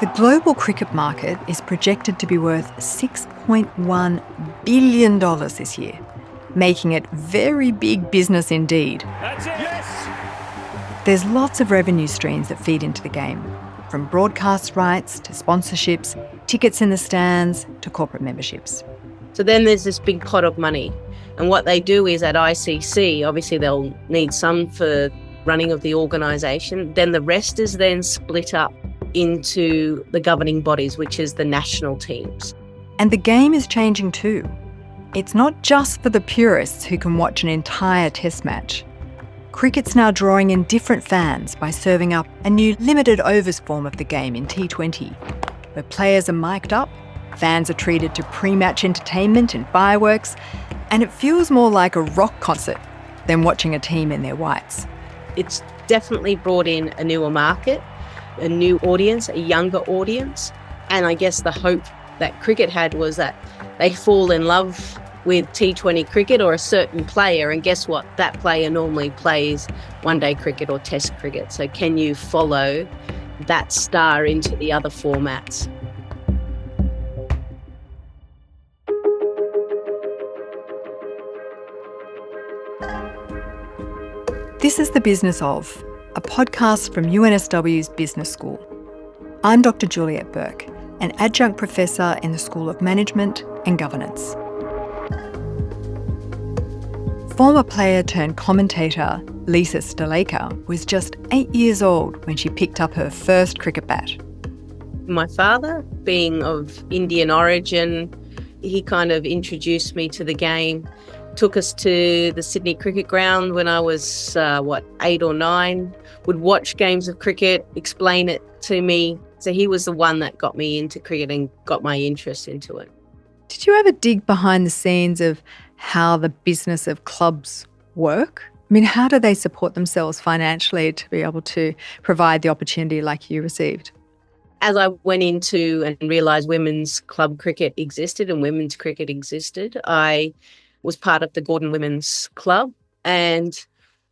The global cricket market is projected to be worth $6.1 billion this year, making it very big business indeed. That's it. Yes. There's lots of revenue streams that feed into the game, from broadcast rights to sponsorships, tickets in the stands to corporate memberships. So then there's this big pot of money. And what they do is at ICC, obviously they'll need some for running of the organisation. Then the rest is then split up into the governing bodies, which is the national teams. And the game is changing too. It's not just for the purists who can watch an entire test match. Cricket's now drawing in different fans by serving up a new limited overs form of the game in T20, where players are mic'd up, fans are treated to pre-match entertainment and fireworks, and it feels more like a rock concert than watching a team in their whites. It's definitely brought in a newer market, a new audience, a younger audience. And I guess the hope that cricket had was that they fall in love with T20 cricket or a certain player, and guess what? That player normally plays one-day cricket or test cricket. So can you follow that star into the other formats? This is The Business Of, a podcast from UNSW's Business School. I'm Dr Juliet Bourke, an adjunct professor in the School of Management and Governance. Former player turned commentator Lisa Sthalekar was just 8 years old when she picked up her first cricket bat. My father, being of Indian origin, he kind of introduced me to the game, took us to the Sydney cricket ground when I was, 8 or 9, would watch games of cricket, explain it to me. So he was the one that got me into cricket and got my interest into it. Did you ever dig behind the scenes of how the business of clubs work? I mean, how do they support themselves financially to be able to provide the opportunity like you received? As I went into and realised women's club cricket existed and women's cricket existed, I was part of the Gordon Women's Club. And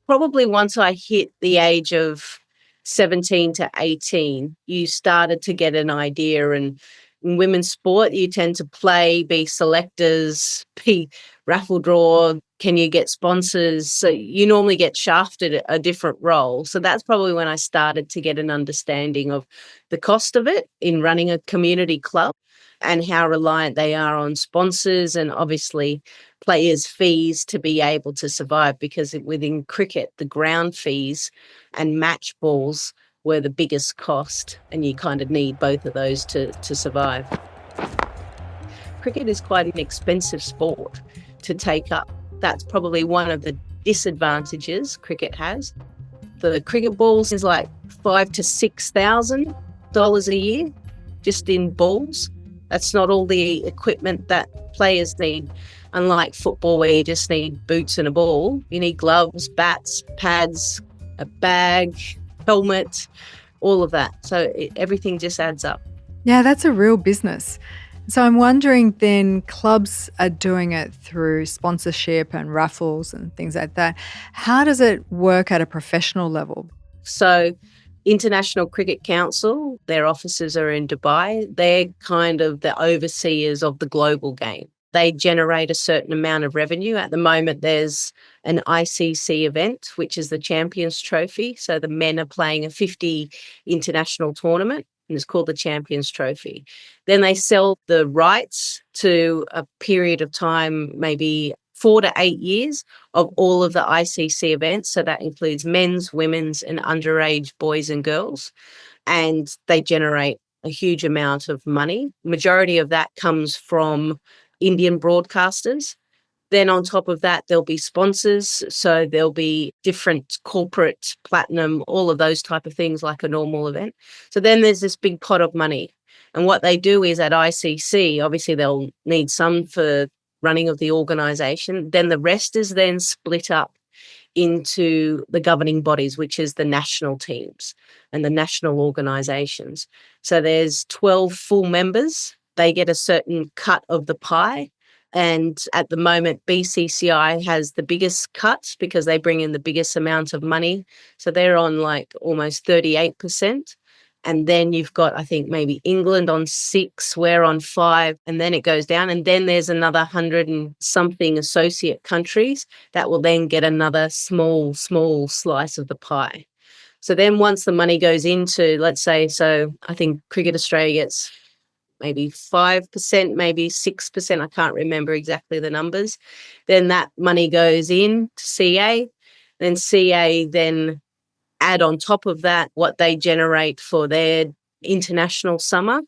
probably once I hit the age of 17 to 18, you started to get an idea. And in women's sport, you tend to play, be selectors, be raffle draw, can you get sponsors? So you normally get shafted a different role. So that's probably when I started to get an understanding of the cost of it in running a community club and how reliant they are on sponsors and obviously players' fees to be able to survive, because within cricket, the ground fees and match balls were the biggest cost, and you kind of need both of those to survive. Cricket is quite an expensive sport to take up. That's probably one of the disadvantages cricket has. The cricket balls is like $5,000 to $6,000 a year just in balls. That's not all the equipment that players need. Unlike football, where you just need boots and a ball, you need gloves, bats, pads, a bag, helmet, all of that. So everything just adds up. Yeah, that's a real business. So I'm wondering then, clubs are doing it through sponsorship and raffles and things like that. How does it work at a professional level? So International Cricket Council, their offices are in Dubai. They're kind of the overseers of the global game. They generate a certain amount of revenue. At the moment, there's an ICC event, which is the Champions Trophy. So the men are playing a 50 international tournament, and it's called the Champions Trophy. Then they sell the rights to a period of time, maybe 4 to 8 years, of all of the ICC events. So that includes men's, women's, and underage boys and girls. And they generate a huge amount of money. Majority of that comes from Indian broadcasters. Then on top of that, there'll be sponsors. So there'll be different corporate, platinum, all of those type of things like a normal event. So then there's this big pot of money. And what they do is at ICC, obviously they'll need some for running of the organisation. Then the rest is then split up into the governing bodies, which is the national teams and the national organisations. So there's 12 full members. They get a certain cut of the pie. And at the moment, BCCI has the biggest cut because they bring in the biggest amount of money. So they're on like almost 38%. And then you've got, I think, maybe England on 6, we're on 5, and then it goes down. And then there's another 100 and something associate countries that will then get another small slice of the pie. So then once the money goes into, let's say, so I think Cricket Australia gets maybe 5%, maybe 6%, I can't remember exactly the numbers. Then that money goes in to CA, then CA then add on top of that what they generate for their international summer,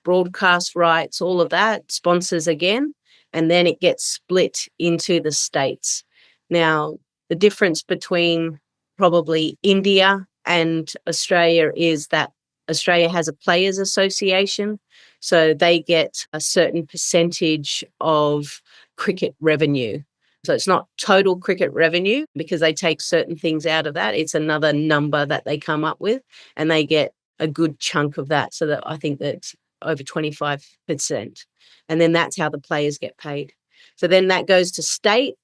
broadcast rights, all of that, sponsors again, and then it gets split into the states. Now, the difference between probably India and Australia is that Australia has a players association, so they get a certain percentage of cricket revenue. So it's not total cricket revenue because they take certain things out of that. It's another number that they come up with, and they get a good chunk of that. So that I think that's over 25%. And then that's how the players get paid. So then that goes to state.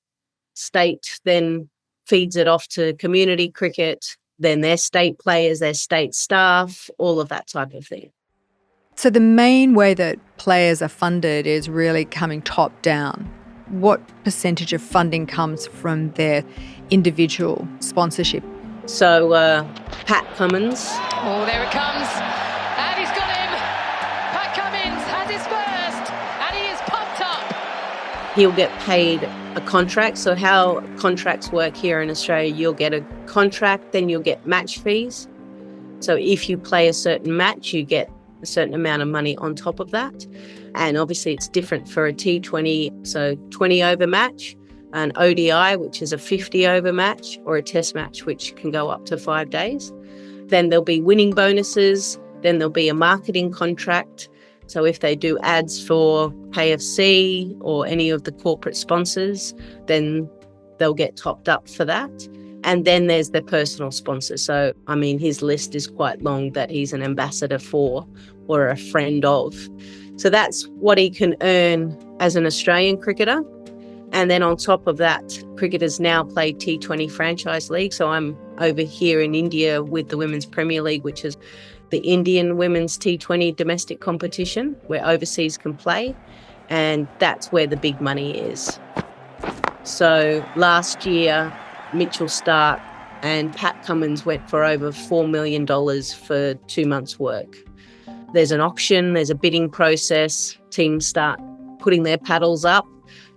State then feeds it off to community cricket, then their state players, their state staff, all of that type of thing. So the main way that players are funded is really coming top down. What percentage of funding comes from their individual sponsorship? So Pat Cummins. Oh, there it comes. And he's got him. Pat Cummins has his first. And he is pumped up. He'll get paid a contract. So how contracts work here in Australia, you'll get a contract, then you'll get match fees. So if you play a certain match, you get a certain amount of money on top of that. And obviously it's different for a T20, so 20 over match, an ODI, which is a 50 over match, or a test match, which can go up to 5 days. Then there'll be winning bonuses. Then there'll be a marketing contract. So if they do ads for KFC or any of the corporate sponsors, then they'll get topped up for that. And then there's their personal sponsors. So, I mean, his list is quite long that he's an ambassador for or a friend of. So that's what he can earn as an Australian cricketer. And then on top of that, cricketers now play T20 franchise league. So I'm over here in India with the Women's Premier League, which is the Indian Women's T20 domestic competition where overseas can play. And that's where the big money is. So last year, Mitchell Starc and Pat Cummins went for over $4 million for 2 months' work. There's an auction, there's a bidding process, teams start putting their paddles up,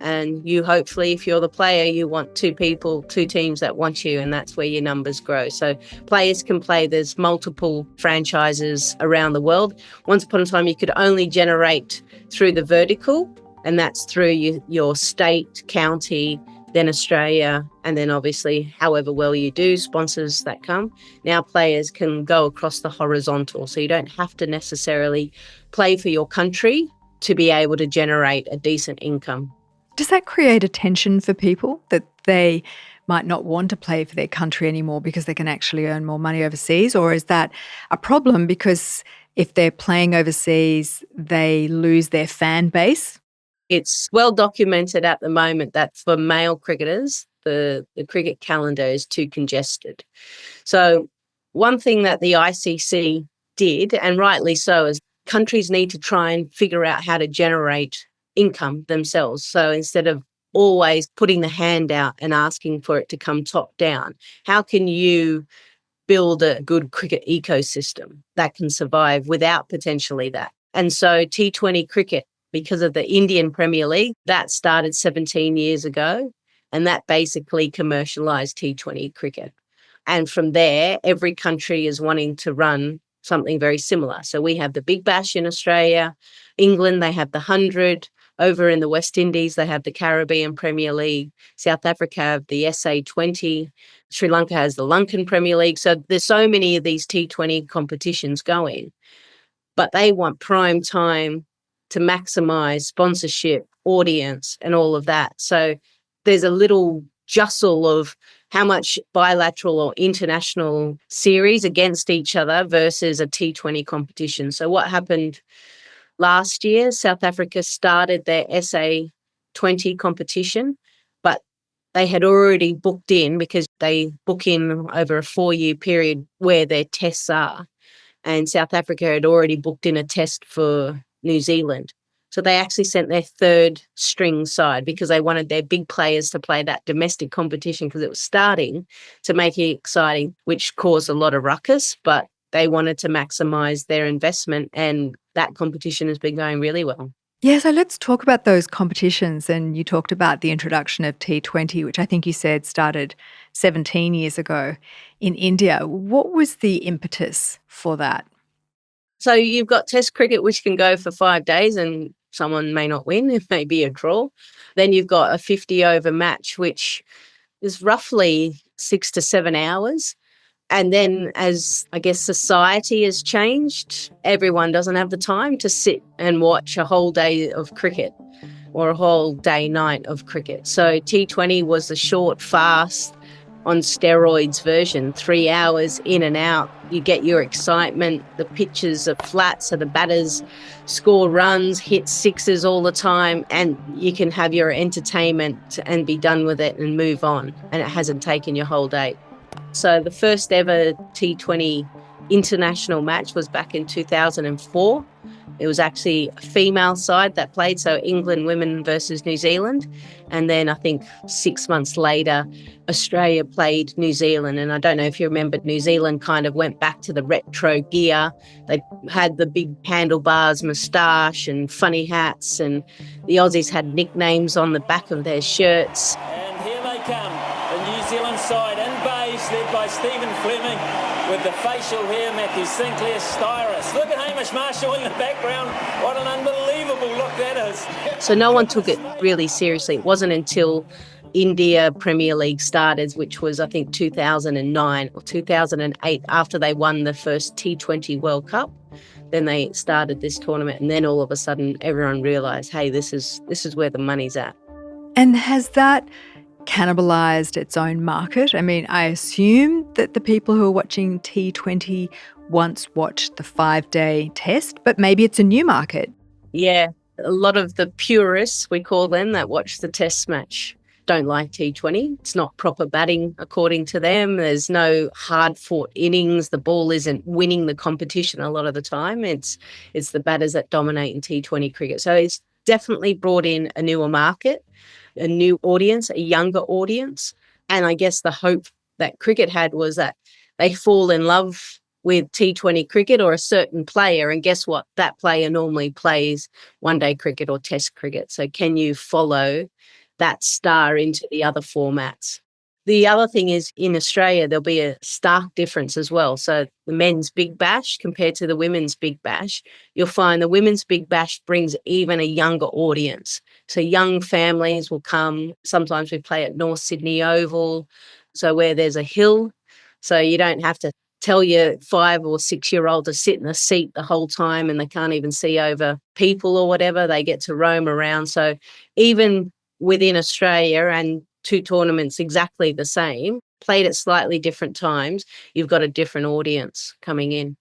and you hopefully, if you're the player, you want 2 teams that want you, and that's where your numbers grow. So players can play, there's multiple franchises around the world. Once upon a time, you could only generate through the vertical, and that's through your state, county, then Australia, and then obviously however well you do, sponsors that come. Now players can go across the horizontal, so you don't have to necessarily play for your country to be able to generate a decent income. Does that create a tension for people that they might not want to play for their country anymore because they can actually earn more money overseas? Or is that a problem because if they're playing overseas, they lose their fan base? It's well documented at the moment that for male cricketers, the cricket calendar is too congested. So one thing that the ICC did, and rightly so, is countries need to try and figure out how to generate income themselves. So instead of always putting the hand out and asking for it to come top down, how can you build a good cricket ecosystem that can survive without potentially that? And so T20 cricket, because of the Indian Premier League, that started 17 years ago, and that basically commercialised T20 cricket. And from there, every country is wanting to run something very similar. So we have the Big Bash in Australia, England, they have the 100, over in the West Indies, they have the Caribbean Premier League, South Africa have the SA20, Sri Lanka has the Lankan Premier League. So there's so many of these T20 competitions going, but they want prime time to maximise sponsorship, audience, and all of that. So there's a little jostle of how much bilateral or international series against each other versus a T20 competition. So what happened last year, South Africa started their SA20 competition, but they had already booked in because they book in over a 4-year period where their tests are. and South Africa had already booked in a test for New Zealand. So they actually sent their third string side because they wanted their big players to play that domestic competition because it was starting to make it exciting, which caused a lot of ruckus, but they wanted to maximise their investment, and that competition has been going really well. Yeah, so let's talk about those competitions. And you talked about the introduction of T20, which I think you said started 17 years ago in India. What was the impetus for that? So you've got Test cricket, which can go for 5 days and someone may not win. It may be a draw. Then you've got a 50-over match, which is roughly 6 to 7 hours. And then as, I guess, society has changed, everyone doesn't have the time to sit and watch a whole day of cricket or a whole day night of cricket. So T20 was the short, fast, on steroids version, 3 hours in and out. You get your excitement. The pitches are flat, so the batters score runs, hit sixes all the time, and you can have your entertainment and be done with it and move on, and it hasn't taken your whole day. So the first ever T20 international match was back in 2004. It was actually a female side that played, so England women versus New Zealand. And then I think 6 months later, Australia played New Zealand. And I don't know if you remember, New Zealand kind of went back to the retro gear. They had the big handlebars, moustache and funny hats. And the Aussies had nicknames on the back of their shirts. And here they come, the New Zealand side in beige, led by Stephen Fleming, with the facial hair, Matthew Sinclair, Styrus. Look at Hamish Marshall in the background. What an unbelievable look that is. So no one took it really seriously. It wasn't until India Premier League started, which was, I think, 2009 or 2008, after they won the first T20 World Cup. Then they started this tournament, and then all of a sudden everyone realised, hey, this is where the money's at. And has that cannibalised its own market? I mean, I assume that the people who are watching T20 once watched the 5-day test, but maybe it's a new market. Yeah, a lot of the purists, we call them, that watch the test match don't like T20. It's not proper batting according to them. There's no hard-fought innings. The ball isn't winning the competition a lot of the time. It's the batters that dominate in T20 cricket. So it's definitely brought in a newer market, a new audience, a younger audience. And I guess the hope that cricket had was that they fall in love with T20 cricket or a certain player. And guess what? That player normally plays one-day cricket or test cricket. So can you follow that star into the other formats? The other thing is, in Australia, there'll be a stark difference as well. So the men's Big Bash compared to the women's Big Bash, you'll find the women's Big Bash brings even a younger audience. So young families will come. Sometimes we play at North Sydney Oval, so where there's a hill. So you don't have to tell your 5 or 6-year-old to sit in a seat the whole time and they can't even see over people or whatever. They get to roam around. So even within Australia, and 2 tournaments exactly the same, played at slightly different times, you've got a different audience coming in.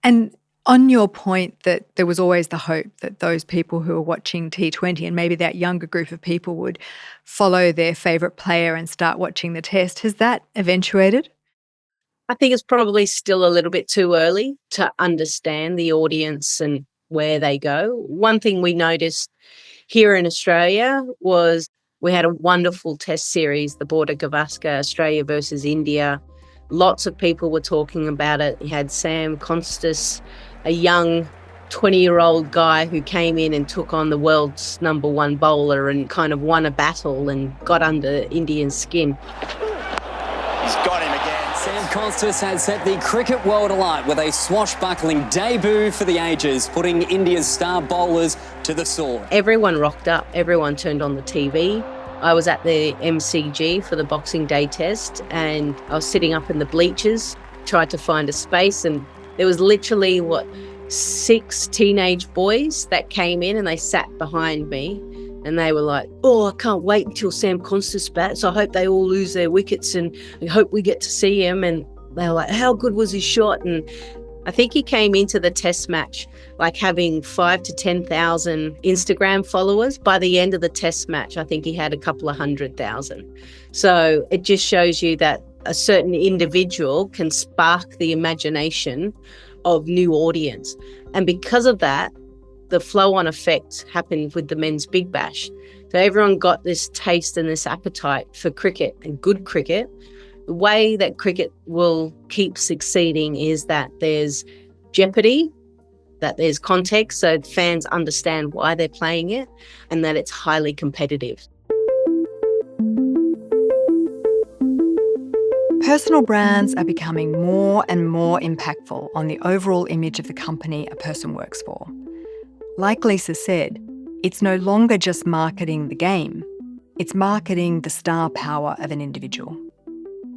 And on your point that there was always the hope that those people who are watching T20 and maybe that younger group of people would follow their favourite player and start watching the test, has that eventuated? I think it's probably still a little bit too early to understand the audience and where they go. One thing we noticed here in Australia was we had a wonderful test series, the Border Gavaskar, Australia versus India. Lots of people were talking about it. You had Sam Constas, a young 20-year-old guy who came in and took on the world's number 1 bowler and kind of won a battle and got under Indian skin. He's got him again. Sam Constas has set the cricket world alight with a swashbuckling debut for the ages, putting India's star bowlers to the sword. Everyone rocked up. Everyone turned on the TV. I was at the MCG for the Boxing Day test and I was sitting up in the bleachers, tried to find a space, and there was literally, 6 teenage boys that came in and they sat behind me. And they were like, oh, I can't wait until Sam Constas bats. I hope they all lose their wickets and I hope we get to see him. And they were like, how good was his shot? And I think he came into the test match like having 5,000 to 10,000 Instagram followers. By the end of the test match, I think he had a couple of 100,000. So it just shows you that a certain individual can spark the imagination of new audience. And because of that, the flow-on effect happened with the men's Big Bash. So everyone got this taste and this appetite for cricket and good cricket. The way that cricket will keep succeeding is that there's jeopardy, that there's context, so fans understand why they're playing it, and that it's highly competitive. Personal brands are becoming more and more impactful on the overall image of the company a person works for. Like Lisa said, it's no longer just marketing the game, it's marketing the star power of an individual.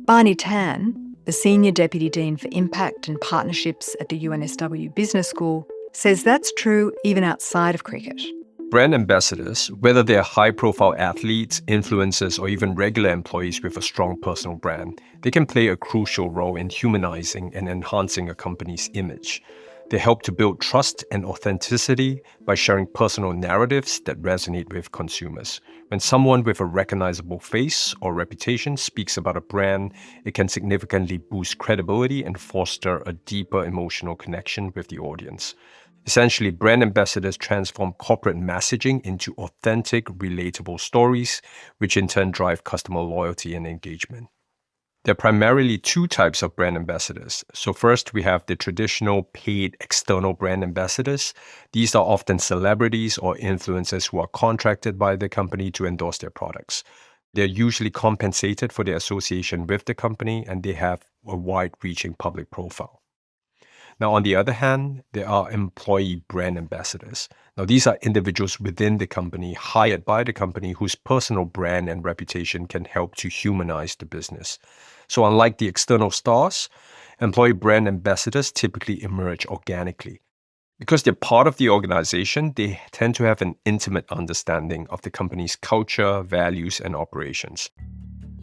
Barney Tan, the Senior Deputy Dean for Impact and Partnerships at the UNSW Business School, says that's true even outside of cricket. Brand ambassadors, whether they're high-profile athletes, influencers, or even regular employees with a strong personal brand, they can play a crucial role in humanizing and enhancing a company's image. They help to build trust and authenticity by sharing personal narratives that resonate with consumers. When someone with a recognizable face or reputation speaks about a brand, it can significantly boost credibility and foster a deeper emotional connection with the audience. Essentially, brand ambassadors transform corporate messaging into authentic, relatable stories, which in turn drive customer loyalty and engagement. There are primarily two types of brand ambassadors. So first, we have the traditional paid external brand ambassadors. These are often celebrities or influencers who are contracted by the company to endorse their products. They're usually compensated for their association with the company, and they have a wide-reaching public profile. Now, on the other hand, there are employee brand ambassadors. Now, these are individuals within the company, hired by the company, whose personal brand and reputation can help to humanize the business. So unlike the external stars, employee brand ambassadors typically emerge organically. Because they're part of the organization, they tend to have an intimate understanding of the company's culture, values, and operations.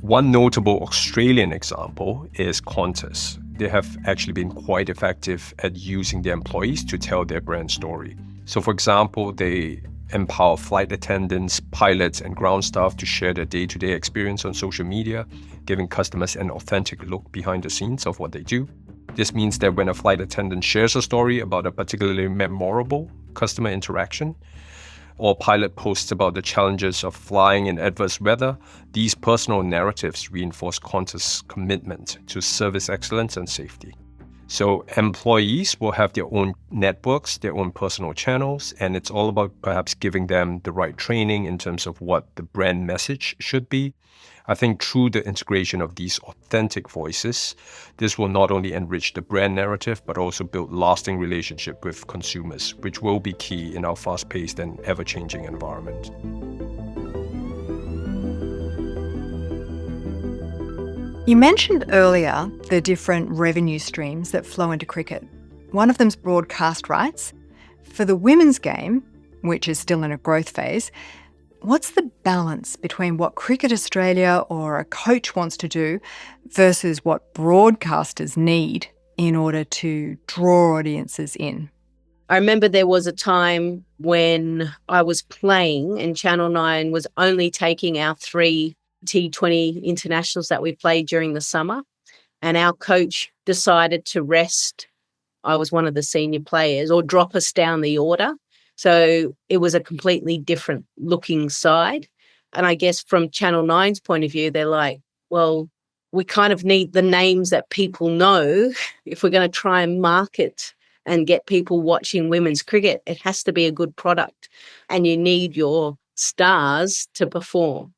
One notable Australian example is Qantas. They have actually been quite effective at using their employees to tell their brand story. So for example, they empower flight attendants, pilots, and ground staff to share their day-to-day experience on social media, giving customers an authentic look behind the scenes of what they do. This means that when a flight attendant shares a story about a particularly memorable customer interaction, or a pilot posts about the challenges of flying in adverse weather, these personal narratives reinforce Qantas' commitment to service excellence and safety. So employees will have their own networks, their own personal channels, and it's all about perhaps giving them the right training in terms of what the brand message should be. I think through the integration of these authentic voices, this will not only enrich the brand narrative, but also build lasting relationship with consumers, which will be key in our fast-paced and ever-changing environment. You mentioned earlier the different revenue streams that flow into cricket. One of them's broadcast rights. For the women's game, which is still in a growth phase, what's the balance between what Cricket Australia or a coach wants to do versus what broadcasters need in order to draw audiences in? I remember there was a time when I was playing and Channel 9 was only taking our 3 T20 internationals that we played during the summer, and our coach decided to rest. I was one of the senior players, or drop us down the order. So it was a completely different looking side. And I guess from Channel 9's point of view, they're like, well, we kind of need the names that people know. If we're going to try and market and get people watching women's cricket, it has to be a good product. And you need your stars to perform.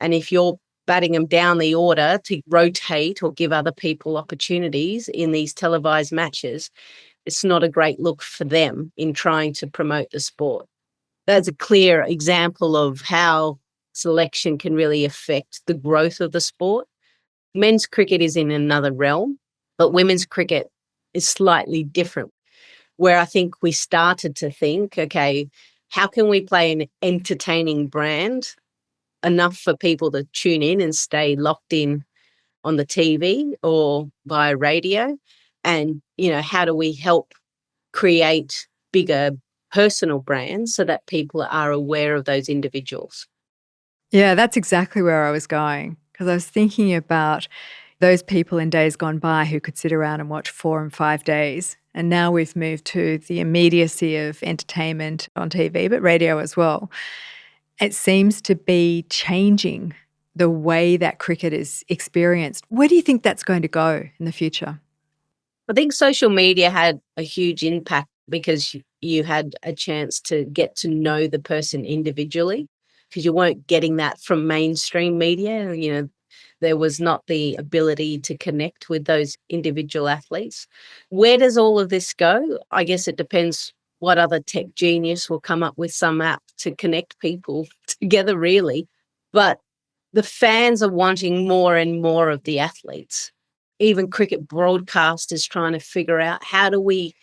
And if you're batting them down the order to rotate or give other people opportunities in these televised matches, it's not a great look for them in trying to promote the sport. That's a clear example of how selection can really affect the growth of the sport. Men's cricket is in another realm, but women's cricket is slightly different, where I think we started to think, okay, how can we play an entertaining brand enough for people to tune in and stay locked in on the TV or via radio? And, how do we help create bigger personal brands so that people are aware of those individuals? Yeah, that's exactly where I was going, because I was thinking about those people in days gone by who could sit around and watch 4 and 5 days And now we've moved to the immediacy of entertainment on TV, but radio as well. It seems to be changing the way that cricket is experienced. Where do you think that's going to go in the future? I think social media had a huge impact because you had a chance to get to know the person individually, because you weren't getting that from mainstream media. There was not the ability to connect with those individual athletes. Where does all of this go? I guess it depends what other tech genius will come up with some app to connect people together, really. But the fans are wanting more and more of the athletes. Even cricket broadcasters trying to figure out, how do we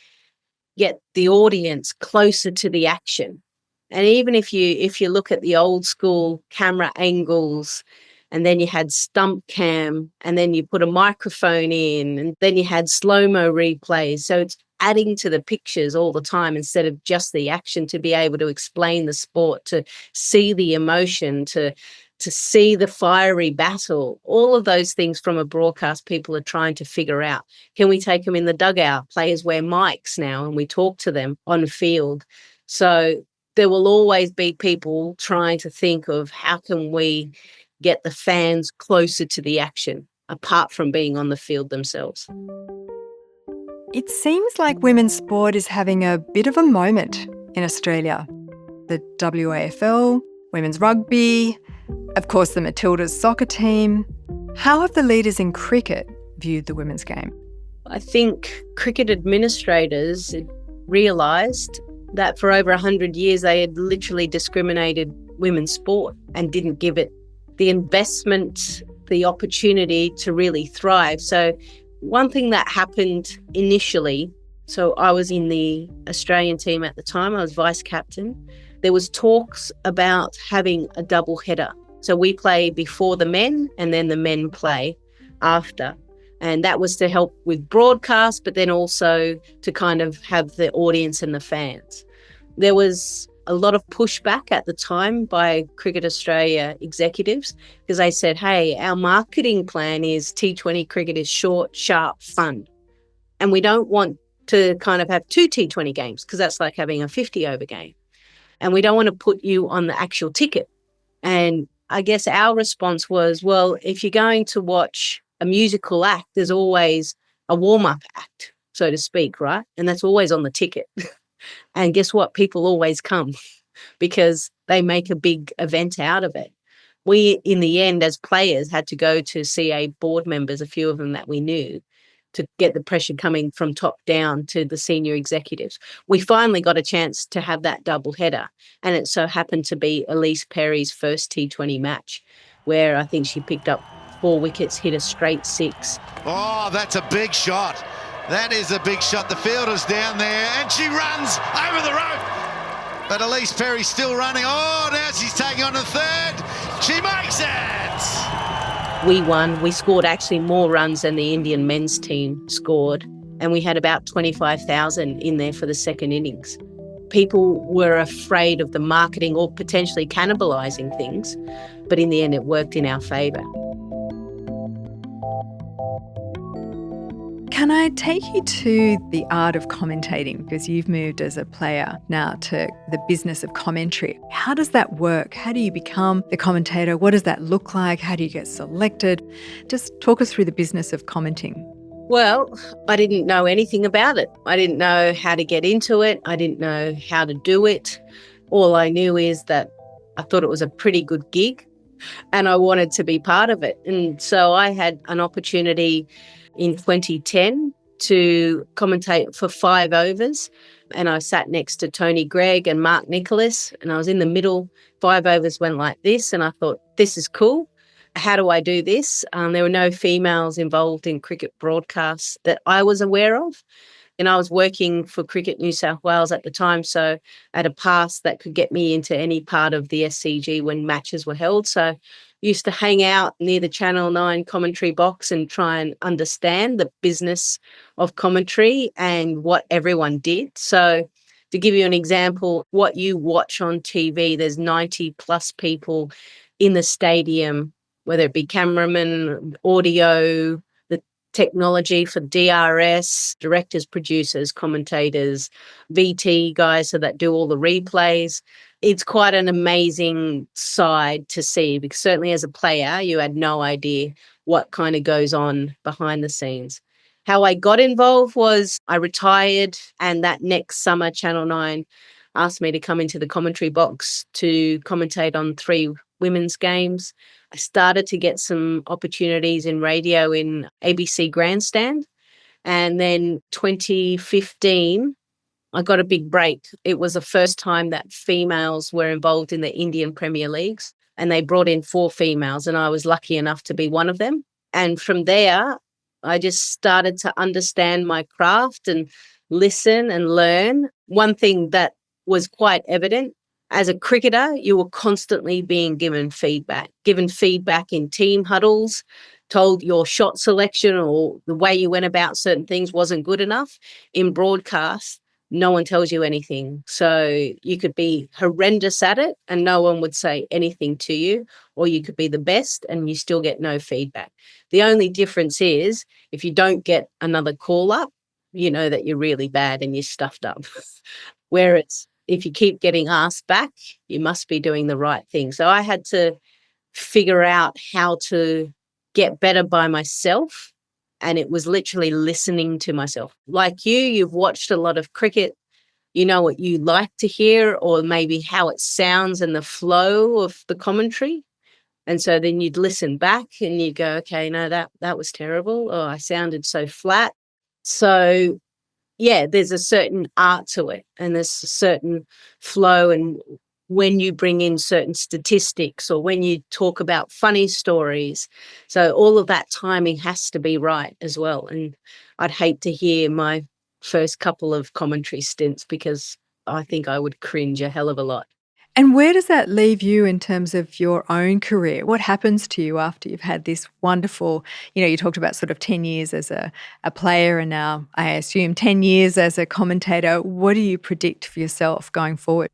get the audience closer to the action? And even if you look at the old school camera angles, and then you had stump cam, and then you put a microphone in, and then you had slow-mo replays. So it's adding to the pictures all the time instead of just the action, to be able to explain the sport, to see the emotion, to see the fiery battle. All of those things from a broadcast, people are trying to figure out. Can we take them in the dugout? Players wear mics now and we talk to them on field. So there will always be people trying to think of, how can we get the fans closer to the action, apart from being on the field themselves. It seems like women's sport is having a bit of a moment in Australia. The WAFL, women's rugby, of course the Matildas soccer team. How have the leaders in cricket viewed the women's game? I think cricket administrators realised that for over 100 years they had literally discriminated women's sport and didn't give it the investment, the opportunity to really thrive. So one thing that happened initially, so I was in the Australian team at the time, I was vice captain. There was talks about having a double header. So we play before the men and then the men play after. And that was to help with broadcast, but then also to kind of have the audience and the fans. There was a lot of pushback at the time by Cricket Australia executives, because they said, hey, our marketing plan is T20 cricket is short, sharp, fun. And we don't want to kind of have 2 T20 games, because that's like having a 50-over game. And we don't want to put you on the actual ticket. And I guess our response was, well, if you're going to watch a musical act, there's always a warm-up act, so to speak, right? And that's always on the ticket. And guess what? People always come because they make a big event out of it. We, in the end, as players, had to go to CA board members, a few of them that we knew, to get the pressure coming from top down to the senior executives. We finally got a chance to have that double header, and it so happened to be Elise Perry's first T20 match, where I think she picked up 4 wickets, hit a straight 6. Oh, that's a big shot. That is a big shot. The fielder's down there and she runs over the rope. But Elise Perry's still running. Oh, now she's taking on the third. She makes it. We won. We scored actually more runs than the Indian men's team scored. And we had about 25,000 in there for the second innings. People were afraid of the marketing or potentially cannibalising things. But in the end, it worked in our favour. Can I take you to the art of commentating? Because you've moved as a player now to the business of commentary. How does that work? How do you become the commentator? What does that look like? How do you get selected? Just talk us through the business of commenting. Well, I didn't know anything about it. I didn't know how to get into it. I didn't know how to do it. All I knew is that I thought it was a pretty good gig and I wanted to be part of it. And so I had an opportunity in 2010 to commentate for 5 overs, and I sat next to Tony Gregg and Mark Nicholas, and I was in the middle. 5 overs went like this, and I thought, this is cool. How do I do this? There were no females involved in cricket broadcasts that I was aware of, and I was working for Cricket New South Wales at the time, so I had a pass that could get me into any part of the SCG when matches were held. So used to hang out near the Channel 9 commentary box and try and understand the business of commentary and what everyone did. So to give you an example, what you watch on TV, there's 90 plus people in the stadium, whether it be cameramen, audio, the technology for DRS, directors, producers, commentators, VT guys, so that do all the replays. It's quite an amazing side to see, because certainly as a player, you had no idea what kind of goes on behind the scenes. How I got involved was I retired, and that next summer Channel 9 asked me to come into the commentary box to commentate on 3 women's games. I started to get some opportunities in radio in ABC Grandstand. And then 2015, I got a big break. It was the first time that females were involved in the Indian Premier Leagues, and they brought in 4 females, and I was lucky enough to be one of them. And from there, I just started to understand my craft and listen and learn. One thing that was quite evident, as a cricketer, you were constantly being given feedback in team huddles, told your shot selection or the way you went about certain things wasn't good enough. In broadcast, no one tells you anything. So you could be horrendous at it and no one would say anything to you, or you could be the best and you still get no feedback. The only difference is if you don't get another call up, you know that you're really bad and you're stuffed up. Whereas if you keep getting asked back, you must be doing the right thing. So I had to figure out how to get better by myself. And it was literally listening to myself. Like you've watched a lot of cricket. You know what you like to hear, or maybe how it sounds and the flow of the commentary. And so then you'd listen back and you'd go, okay, no, that was terrible. Oh, I sounded so flat. So yeah, there's a certain art to it and there's a certain flow. And when you bring in certain statistics or when you talk about funny stories, so all of that timing has to be right as well. And I'd hate to hear my first couple of commentary stints because I think I would cringe a hell of a lot. And where does that leave you in terms of your own career? What happens to you after you've had this wonderful, you talked about sort of 10 years as a player and now I assume 10 years as a commentator. What do you predict for yourself going forward?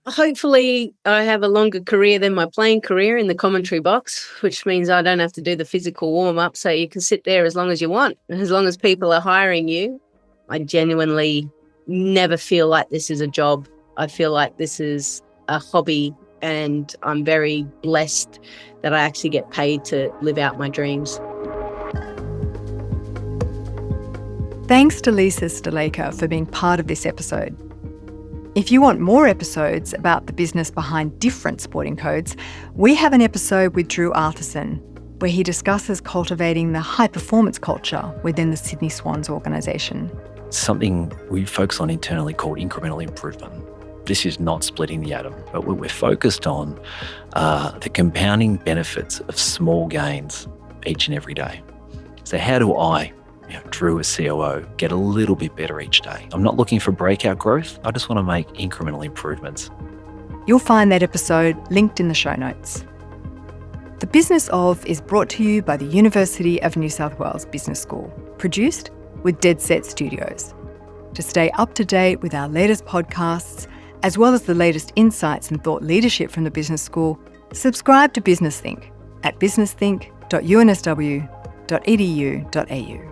Hopefully I have a longer career than my playing career in the commentary box, which means I don't have to do the physical warm-up, so you can sit there as long as you want, as long as people are hiring you. I genuinely never feel like this is a job. I feel like this is a hobby, and I'm very blessed that I actually get paid to live out my dreams. Thanks to Lisa Sthalekar for being part of this episode. If you want more episodes about the business behind different sporting codes, we have an episode with Drew Arthurson where he discusses cultivating the high-performance culture within the Sydney Swans organisation. Something we focus on internally called incremental improvement. This is not splitting the atom, but what we're focused on are the compounding benefits of small gains each and every day. So how do I, Drew as COO, get a little bit better each day? I'm not looking for breakout growth. I just want to make incremental improvements. You'll find that episode linked in the show notes. The Business Of is brought to you by the University of New South Wales Business School, produced with Deadset Studios. To stay up to date with our latest podcasts, as well as the latest insights and thought leadership from the Business School, subscribe to Business Think at businessthinc.unsw.edu.au.